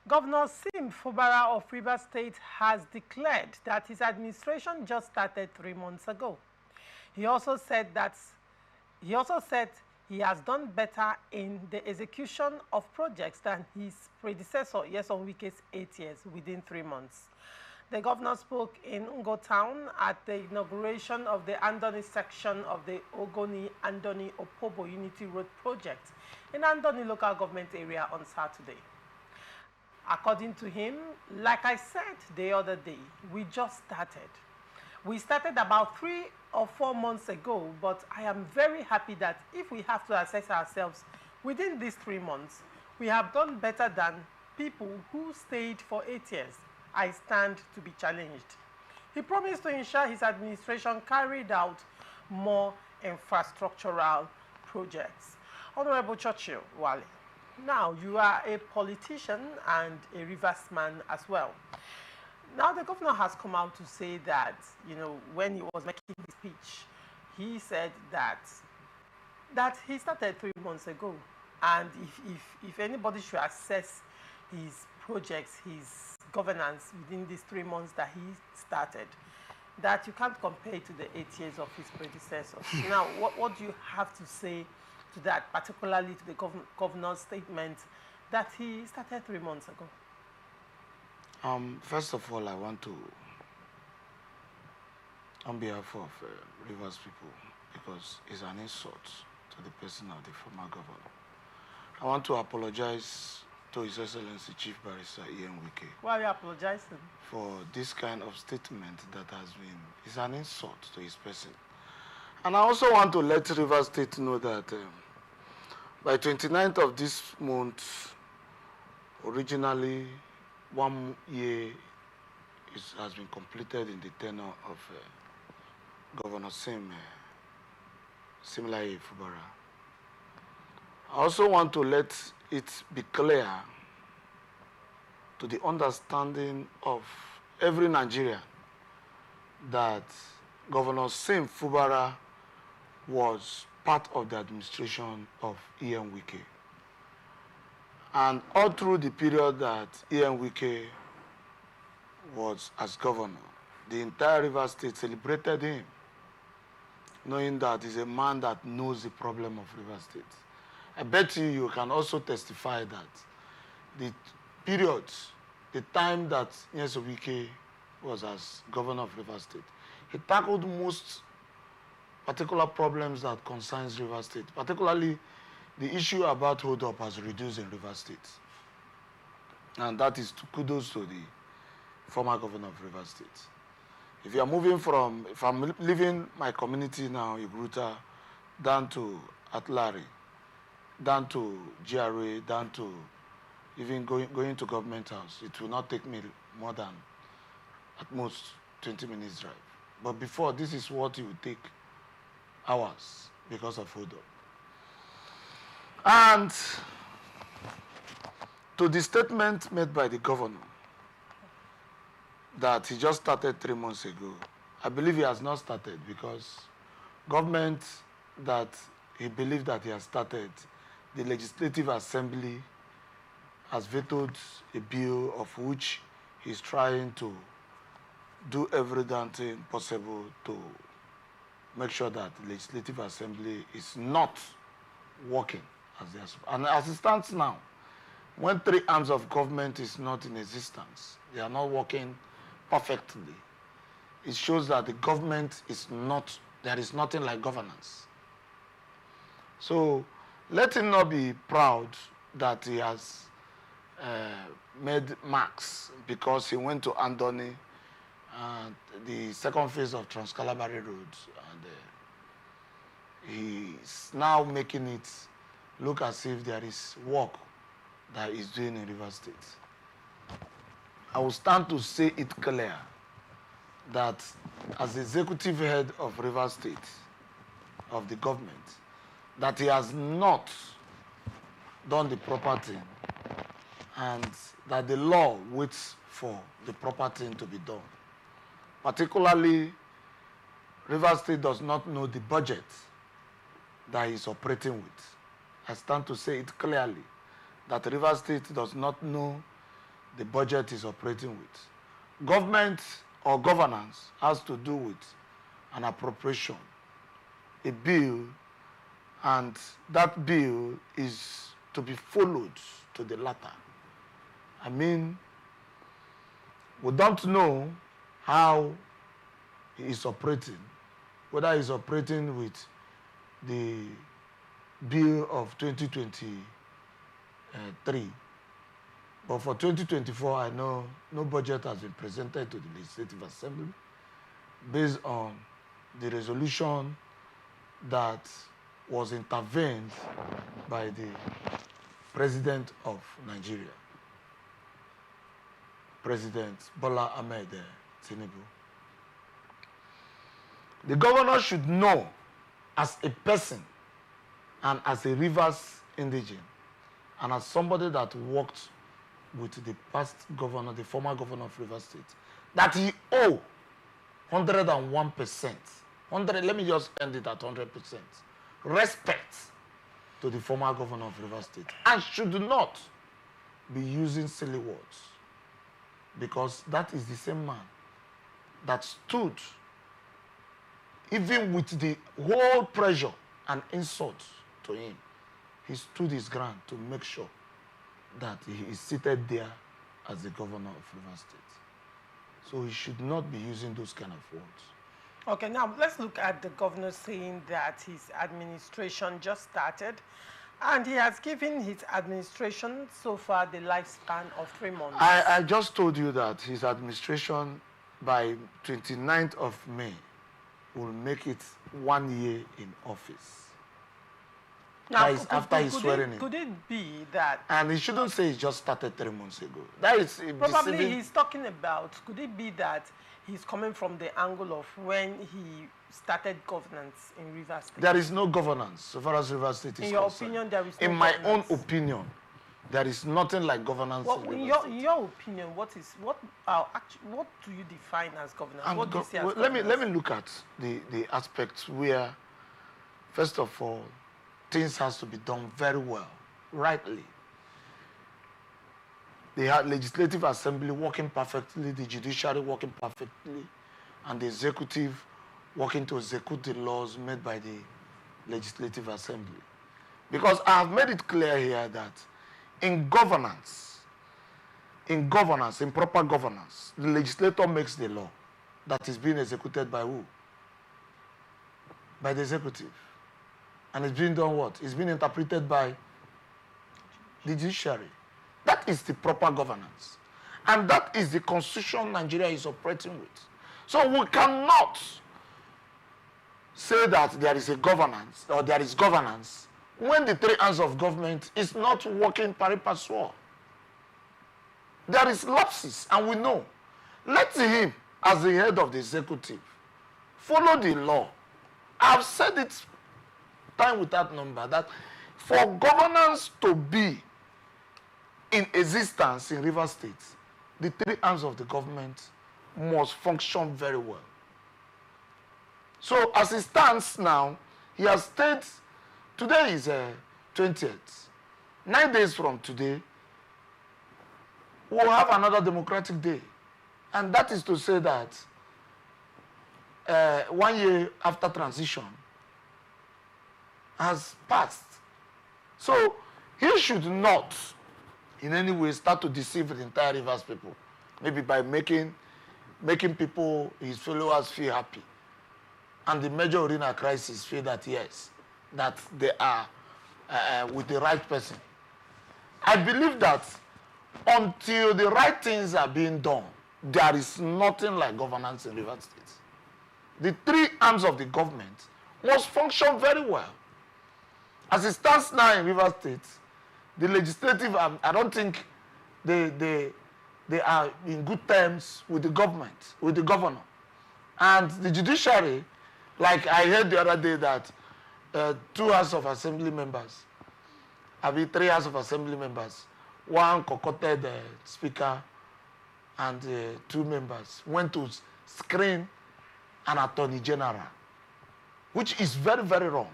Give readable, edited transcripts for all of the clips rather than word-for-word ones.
Governor Nyesom Fubara of Rivers State has declared that his administration just started 3 months ago. He also said he has done better in the execution of projects than his predecessor, Nyesom Wike's 8 years within 3 months. The governor spoke in Ngo Town at the inauguration of the Andoni section of the Ogoni-Andoni-Opobo Unity Road project in Andoni local government area on Saturday. According to him, like I said the other day, we just started. We started about 3 or 4 months ago, but I am very happy that if we have to assess ourselves within these 3 months, we have done better than people who stayed for 8 years. I stand to be challenged. He promised to ensure his administration carried out more infrastructural projects. Honorable Churchill Wale, now you are a politician and a Rivers man as well. Now the governor has come out to say that, when he was making his speech, he said that he started 3 months ago. And if anybody should assess his projects, his governance within these 3 months that he started, that you can't compare it to the 8 years of his predecessors. Now, what do you have to say to that, particularly to the governor's statement that he started 3 months ago? First of all, I want to, on behalf of Rivers people, because it's an insult to the person of the former governor, I want to apologize to His Excellency Chief Barrister Nyesom Wike. Why are you apologizing? For this kind of statement that has been, it's an insult to his person. And I also want to let Rivers State know that by 29th of this month, originally 1 year has been completed in the tenure of Governor Nyesom Wike Fubara. I also want to let it be clear to the understanding of every Nigerian that Governor Nyesom Fubara was part of the administration of Nyesom Wike. And all through the period that Nyesom Wike was as governor, the entire Rivers State celebrated him, knowing that he's a man that knows the problem of Rivers State. I bet you can also testify that the period, the time that Nyesom Wike was as governor of Rivers State, he tackled most particular problems that concerns Rivers State, particularly the issue about hold-up has reduced in Rivers State. And that is kudos to the former governor of Rivers State. If you are moving from, if I'm leaving my community now, Igruta, down to Atlari, down to GRA, down to even going to government house, it will not take me more than at most 20 minutes drive. But before, this is what it would take hours because of hold-up. And to the statement made by the governor that he just started 3 months ago, I believe he has not started because government that he believed that he has started, the Legislative Assembly has vetoed a bill of which he's trying to do everything possible to make sure that the Legislative Assembly is not working as they are supposed. And as it stands now, when 3 arms of government is not in existence, they are not working perfectly, it shows that the government is not, there is nothing like governance. So let him not be proud that he has made marks because he went to Andoni, the second phase of Trans-Calabari Road, and he's now making it look as if there is work that he's doing in Rivers State. I will stand to say it clear that as the executive head of Rivers State, of the government, that he has not done the proper thing and that the law waits for the proper thing to be done. Particularly, Rivers State does not know the budget that he's operating with. I stand to say it clearly that Rivers State does not know the budget is operating with. Government or governance has to do with an appropriation, a bill, and that bill is to be followed to the latter. I mean, we don't know how he is operating, whether he's operating with the bill of 2023. But for 2024, I know no budget has been presented to the Legislative Assembly based on the resolution that was intervened by the President of Nigeria, President Bola Ahmed Tinubu. The governor should know, as a person and as a Rivers indigene, and as somebody that worked with the past governor, the former governor of Rivers State, that he owe 101%. Let me just end it at 100%. Respect to the former governor of Rivers State, and should not be using silly words, because that is the same man that stood, even with the whole pressure and insult to him, he stood his ground to make sure that he is seated there as the governor of Rivers State. So he should not be using those kind of words. Okay, now let's look at the governor saying that his administration just started, and he has given his administration so far the lifespan of 3 months. I just told you that his administration by 29th of May will make it 1 year in office. Now, that is after he's swearing in. Could it be that... And he shouldn't say he just started 3 months ago. That is probably deceiving. He's talking about, could it be that he's coming from the angle of when he started governance in Rivers State? There is no governance so far as Rivers State is concerned. In your opinion, there is no governance? In my own opinion, there is nothing like governance in Rivers State. In your opinion, what do you define as governance? What do you see as governance? Let me look at the aspects where, first of all, things has to be done very well, rightly. The Legislative Assembly working perfectly, the judiciary working perfectly, and the executive working to execute the laws made by the Legislative Assembly. Because I have made it clear here that in governance, in proper governance, the legislator makes the law that is being executed by who? By the executive. And it's being done what? It's being interpreted by the judiciary. That is the proper governance. And that is the constitution Nigeria is operating with. So we cannot say that there is a governance or there is governance when the 3 arms of government is not working pari passu. There is lapses, and we know. Let him, as the head of the executive, follow the law. I've said it time without number that for governance to be in existence in Rivers State, the 3 arms of the government must function very well. So as it stands now, he has stayed, today is 20th. 9 days from today, we'll have another democratic day. And that is to say that 1 year after transition has passed. So he should not in any way start to deceive the entire Rivers people, maybe by making people, his followers, feel happy. And the major arena crisis feel that, yes, that they are with the right person. I believe that until the right things are being done, there is nothing like governance in Rivers State. The 3 arms of the government must function very well. As it stands now in Rivers State, the legislative, I don't think they are in good terms with the government, with the governor. And the judiciary, like I heard the other day that 2 House of Assembly members, 3 House of Assembly members, 1 concocted speaker and 2 members went to screen an attorney general, which is very, very wrong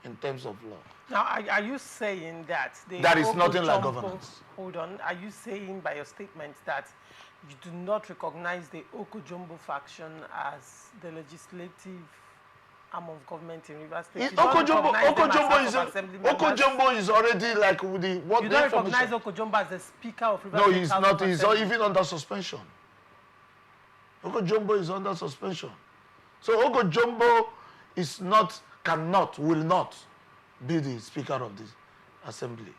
in terms of law. Now, are you saying that There is nothing like governance. Hold on. Are you saying by your statement that you do not recognize the Okojombo faction as the legislative arm of government in Rivers State? Okojombo is already like the what? You don't recognize Okojombo as the Speaker of Rivers State? No, he's not. He's not even under suspension. Okojombo is under suspension. So Okojombo is not, cannot, will not be the Speaker of the Assembly.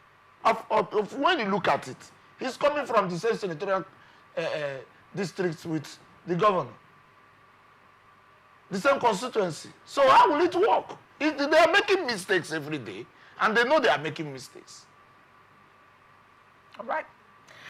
When you look at it, he's coming from the same senatorial district with the governor. The same constituency. So how will it work? They are making mistakes every day, and they know they are making mistakes. All right.